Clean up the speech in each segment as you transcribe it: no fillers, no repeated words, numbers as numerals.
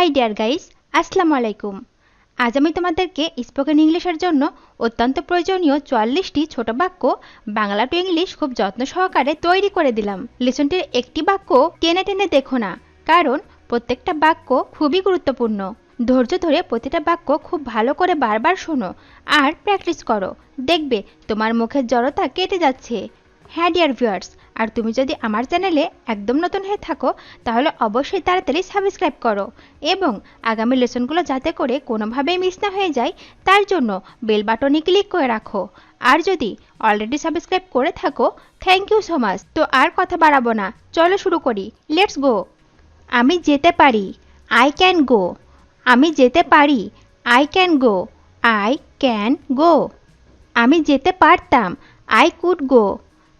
High deer guys, আসসালামু আলাইকুম। আজ আমি তোমাদেরকে স্পোকেন ইংলিশের জন্য অত্যন্ত প্রয়োজনীয় ৪৪টি ছোট বাক্য বাংলা টু ইংলিশ খুব যত্ন সহকারে তৈরি করে দিলাম। লেসনটির একটি বাক্য টেনে টেনে দেখো না, কারণ প্রত্যেকটা বাক্য খুবই গুরুত্বপূর্ণ। ধৈর্য ধরে প্রতিটা বাক্য খুব ভালো করে বারবার শোনো আর প্র্যাকটিস করো, দেখবে তোমার মুখের জড়তা কেটে যাচ্ছে। হ্যাঁ ডিয়ার ভিউয়ার্স, আর তুমি যদি আমার চ্যানেলে একদম নতুন হয়ে থাকো তাহলে অবশ্যই তাড়াতাড়ি সাবস্ক্রাইব করো এবং আগামী লেসনগুলো যাতে করে কোনোভাবেই মিস না হয়ে যায় তার জন্য বেল বাটনে ক্লিক করে রাখো। আর যদি অলরেডি সাবস্ক্রাইব করে থাকো, থ্যাংক ইউ সো মাচ। তো আর কথা বাড়াবো না, চলো শুরু করি। Let's go. আমি যেতে পারি, আই ক্যান গো। আমি যেতে পারি, I can go. I can go. আমি যেতে পারতাম, আই কুড গো।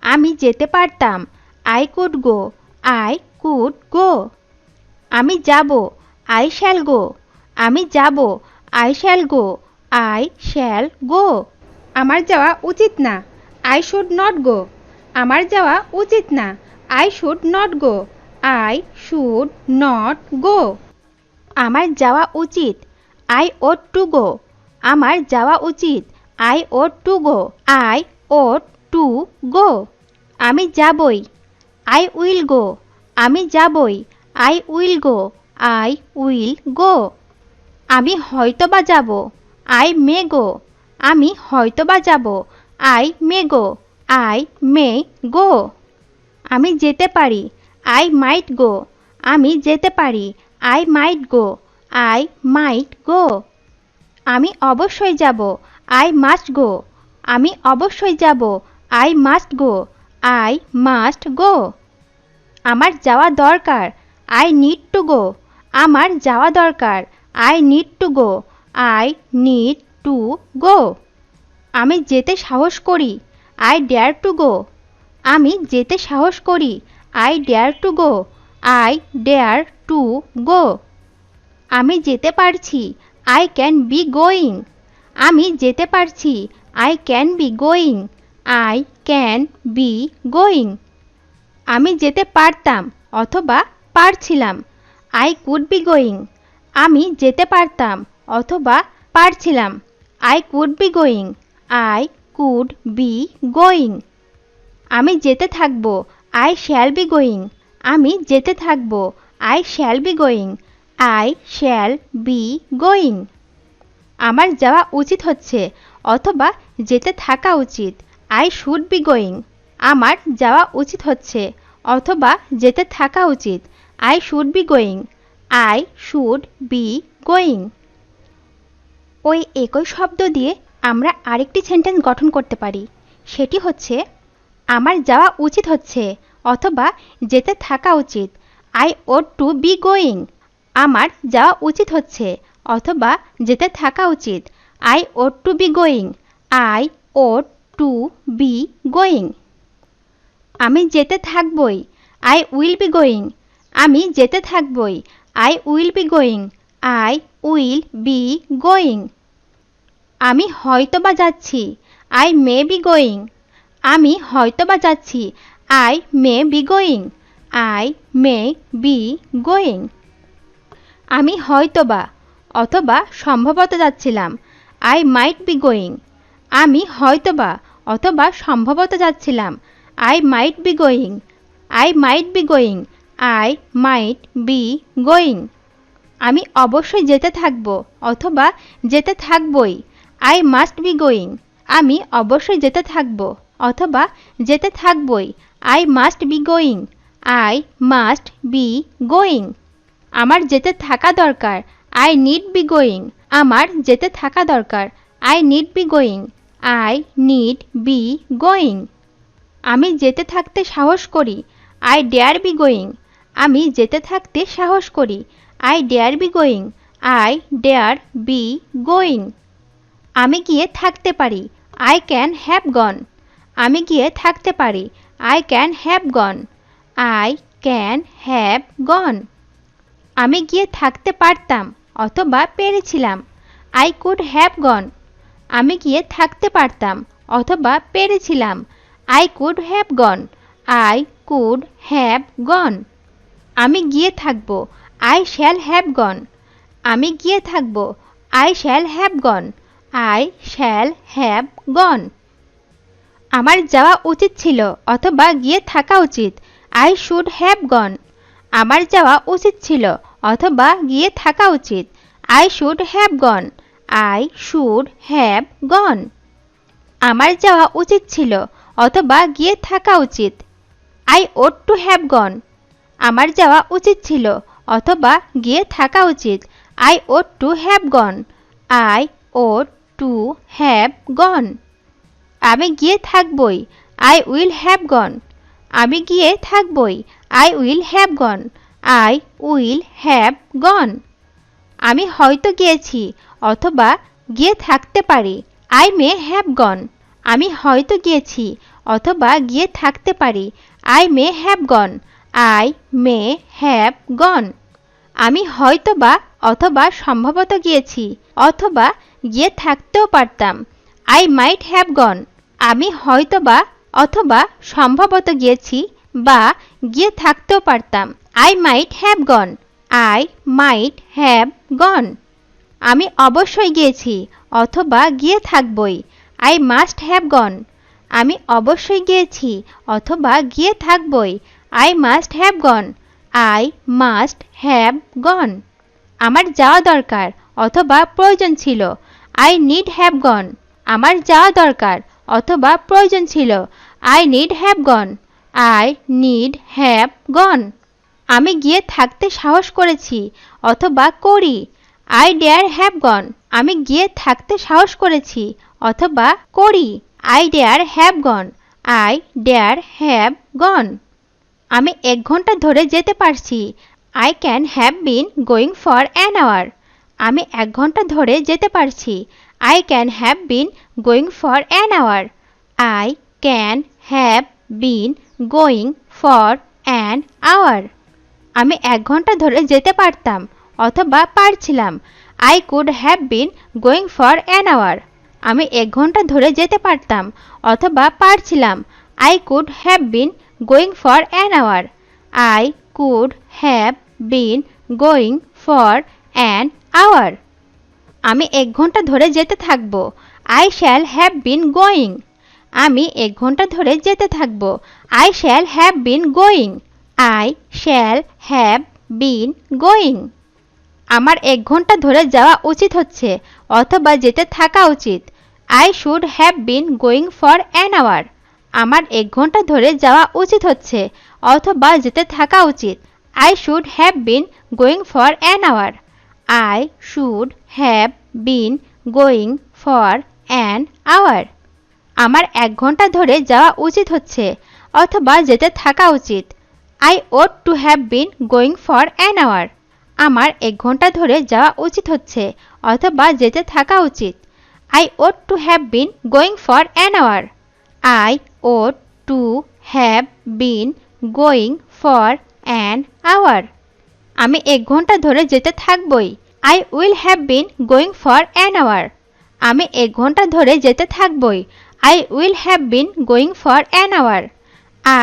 আমি যেতে পারতাম, I could go. I could go. আমি যাব, আই শ্যাল গো। আমি যাব, I shall go. I shall go. আমার যাওয়া উচিত না, আই শুড নট গো। আমার যাওয়া উচিত না, I should not go. I should not go. আমার যাওয়া উচিত, আই ওট টু গো। আমার যাওয়া উচিত, I ought to go. I ought to go. আমি যাবই, আই উইল গো। আমি যাবই, I will go. I will go. আমি হয়তোবা যাব, আই মে গো। আমি হয়তোবা যাব, I may go. I may গো। আমি যেতে পারি, আই মাইট গো। আমি যেতে পারি, I might go. I might গো। আমি অবশ্যই যাব, আই মাস্ট গো। আমি অবশ্যই যাব, I must go. I must go. আমার যাওয়া দরকার, আই নিড টু গো। আমার যাওয়া দরকার, I need to go. I need to go. আমি যেতে সাহস করি, আই ডেয়ার টু গো। আমি যেতে সাহস করি, I dare to go. I dare to go. আমি যেতে পারছি, আই ক্যান বি গোয়িং। আমি যেতে পারছি, I can be going. I can be going. আমি যেতে পারতাম অথবা পারছিলাম, আই কুড বি গোয়িং। আমি যেতে পারতাম অথবা পারছিলাম, I could be going. I could be going. আমি যেতে থাকব, আই শ্যাল বি গোয়িং। আমি যেতে থাকব, I shall be going. I shall be going. আমার যাওয়া উচিত হচ্ছে অথবা যেতে থাকা উচিত, আই শুড বি গোয়িং। আমার যাওয়া উচিত হচ্ছে অথবা যেতে থাকা উচিত, I should be going. I should be going. ওই একই শব্দ দিয়ে আমরা আরেকটি সেন্টেন্স গঠন করতে পারি, সেটি হচ্ছে আমার যাওয়া উচিত হচ্ছে অথবা যেতে থাকা উচিত, I ought to be going. আমার যাওয়া উচিত হচ্ছে অথবা যেতে থাকা উচিত, I ought to be going. I ought to be going. আমি যেতে থাকবই, আই উইল বি গোয়িং। আমি যেতে থাকবই, I will be going. I will be going. আমি হয়তোবা যাচ্ছি, আই মে বি গোয়িং। আমি হয়তোবা যাচ্ছি, I may be going. I may be going. আমি হয়তোবা অথবা সম্ভবত যাচ্ছিলাম, আই মাইট বি গোয়িং। আমি হয়তোবা অথবা সম্ভবত যাচ্ছিলাম, I might be going. I might be going. I might be going. আমি অবশ্যই যেতে থাকব অথবা যেতে থাকবই, আই মাস্ট বি গোয়িং। আমি অবশ্যই যেতে থাকব অথবা যেতে থাকবই, I must be going. I must be going. আমার যেতে থাকা দরকার, আই নিড বি গোয়িং। আমার যেতে থাকা দরকার, I need B going. I need B going. আমি যেতে থাকতে সাহস করি, আই ডেয়ার বি গোয়িং। আমি যেতে থাকতে সাহস করি, I dare be going. I dare be going. আমি গিয়ে থাকতে পারি, আই ক্যান হ্যাভ গন। আমি গিয়ে থাকতে পারি, I can have gone. I can have gone. আমি গিয়ে থাকতে পারতাম অথবা পেরেছিলাম, আই কুড হ্যাভ গন। আমি গিয়ে থাকতে পারতাম অথবা পেরেছিলাম, I could have gone. I could have gone. আমি গিয়ে থাকব, আই শ্যাল হ্যাভ গন। আমি গিয়ে থাকব। I shall have gone. I shall have gone. আমার যাওয়া উচিত ছিল অথবা গিয়ে থাকা উচিত। I should have gone. আমার যাওয়া উচিত ছিল অথবা গিয়ে থাকা উচিত। I should have gone. I should have gone. আমার যাওয়া উচিত ছিল অথবা গিয়ে থাকা উচিত। I ought to have gone. আমার যাওয়া উচিত ছিল অথবা গিয়ে থাকা উচিত। I ought to have gone. I ought to have gone. আমি গিয়ে থাকবই। I will have gone. আমি গিয়ে থাকবই। I will have gone. I will have gone. আমি হয়তো গিয়েছি অথবা গিয়ে থাকতে পারি। I may have gone. আমি হয়তো গিয়েছি অথবা গিয়ে থাকতে পারি। I may have gone. I may have gone. আমি হয়তোবা অথবা সম্ভবত গিয়েছি অথবা গিয়ে থাকতেও পারতাম। I might have gone. আমি হয়তোবা অথবা সম্ভবত গিয়েছি বা গিয়ে থাকতেও পারতাম। I might have gone. I might have gone. আমি অবশ্যই গিয়েছি অথবা গিয়ে থাকবই। I must have gone. আমি অবশ্যই গিয়েছি অথবা গিয়ে থাকবই। I must have gone. I must have gone. আমার যাওয়া দরকার অথবা প্রয়োজন ছিল। I need have gone. আমার যাওয়া দরকার অথবা প্রয়োজন ছিল। I need have gone. I need have gone. আমি গিয়ে থাকতে সাহস করেছি অথবা করি। I dare have gone. আমি গিয়ে থাকতে সাহস করেছি অথবা করি। I dare have gone. I dare have gone. আমি 1 ঘন্টা ধরে যেতে পারছি। I can have been going for an hour. আমি 1 ঘন্টা ধরে যেতে পারছি। I can have been going for an hour. I can have been going for an hour. আমি 1 ঘন্টা ধরে যেতে পারতাম অথবা পারছিলাম। I could have been going for an hour. আমি 1 ঘন্টা ধরে যেতে পারতাম অথবা পারছিলাম। I could have been going for an hour. I could have been going for an hour. আমি 1 ঘন্টা ধরে যেতে থাকব। I shall have been going. আমি 1 ঘন্টা ধরে যেতে থাকব। I shall have been going. I shall have been going. আমার 1 ঘন্টা ধরে যাওয়া উচিত হচ্ছে অথবা যেতে থাকা উচিত। I should have been going for an hour. আমার 1 ঘন্টা ধরে যাওয়া উচিত হচ্ছে অথবা যেতে থাকা উচিত। I should have been going for an hour. I should have been going for an hour. আমার 1 ঘন্টা ধরে যাওয়া উচিত হচ্ছে অথবা যেতে থাকা উচিত। I ought to have been going for an hour. আমার 1 ঘন্টা ধরে যাওয়া উচিত হচ্ছে অথবা যেতে থাকা উচিত। I ought to have been going for an hour. I ought to have been going for an hour. আমি 1 ঘন্টা ধরে যেতে থাকবই। I will have been going for an hour. আমি 1 ঘন্টা ধরে যেতে থাকবই। I will have been going for an hour.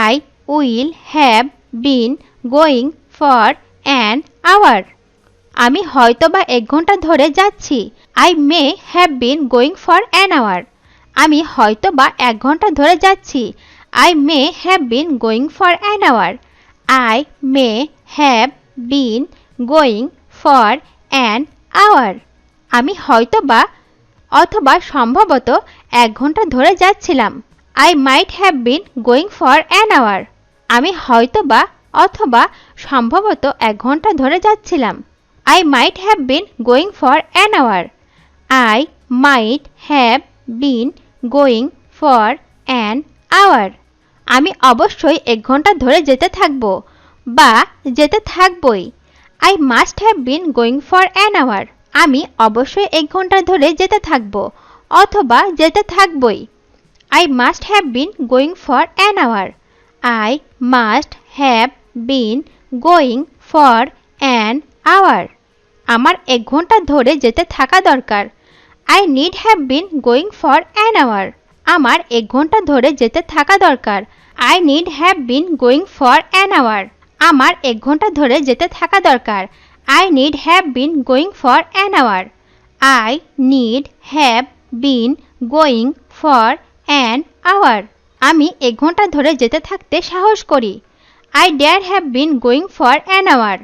I will have been going for an hour. আমি হয়তোবা 1 ঘন্টা ধরে যাচ্ছি। I may have been going for an hour. আমি হয়তোবা 1 ঘন্টা ধরে যাচ্ছি। I may have been going for an hour. I may have been going for an hour. আমি হয়তোবা অথবা সম্ভবত 1 ঘন্টা ধরে যাচ্ছিলাম। I might have been going for an hour. আমি হয়তোবা অথবা সম্ভবত 1 ঘন্টা ধরে যাচ্ছিলাম। I might have been going for an hour. I might have been going for an hour. আমি অবশ্যই 1 ঘন্টা ধরে যেতে থাকব বা যেতে থাকবই। I must have been going for an hour. আমি অবশ্যই 1 ঘন্টা ধরে যেতে থাকব অথবা যেতে থাকবই। I must have been going for an hour. I must have been going for an hour. আমার 1 ঘন্টা ধরে যেতে থাকা দরকার। I need have been going for an hour. আমার 1 ঘন্টা ধরে যেতে থাকা দরকার। I need have been going for an hour. আমার 1 ঘন্টা ধরে যেতে থাকা দরকার। I need have been going for an hour. I need have been going for an hour. আমি 1 ঘন্টা ধরে যেতে থাকতে সাহস করি। I dare have been going for an hour.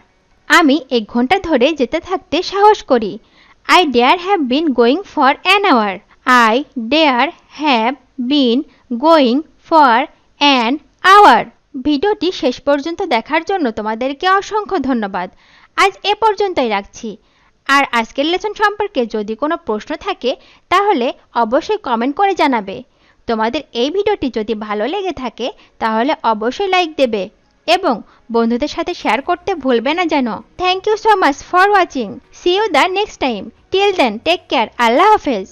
আমি 1 ঘন্টা ধরে যেতে থাকতে সাহস করি। I dare have been going for an hour. I dare have been going for an hour. ভিডিওটি শেষ পর্যন্ত দেখার জন্য তোমাদেরকে অসংখ্য ধন্যবাদ। আজ এ পর্যন্তই রাখছি। আর আজকের লেসন সম্পর্কে যদি কোনো প্রশ্ন থাকে তাহলে অবশ্যই কমেন্ট করে জানাবে। তোমাদের এই ভিডিওটি যদি ভালো লেগে থাকে তাহলে অবশ্যই লাইক দেবে এবং বন্ধুদের সাথে শেয়ার করতে ভুলবে না যেন। Thank you so much for watching. See you the next time. Till then take care. আল্লাহ হাফেজ।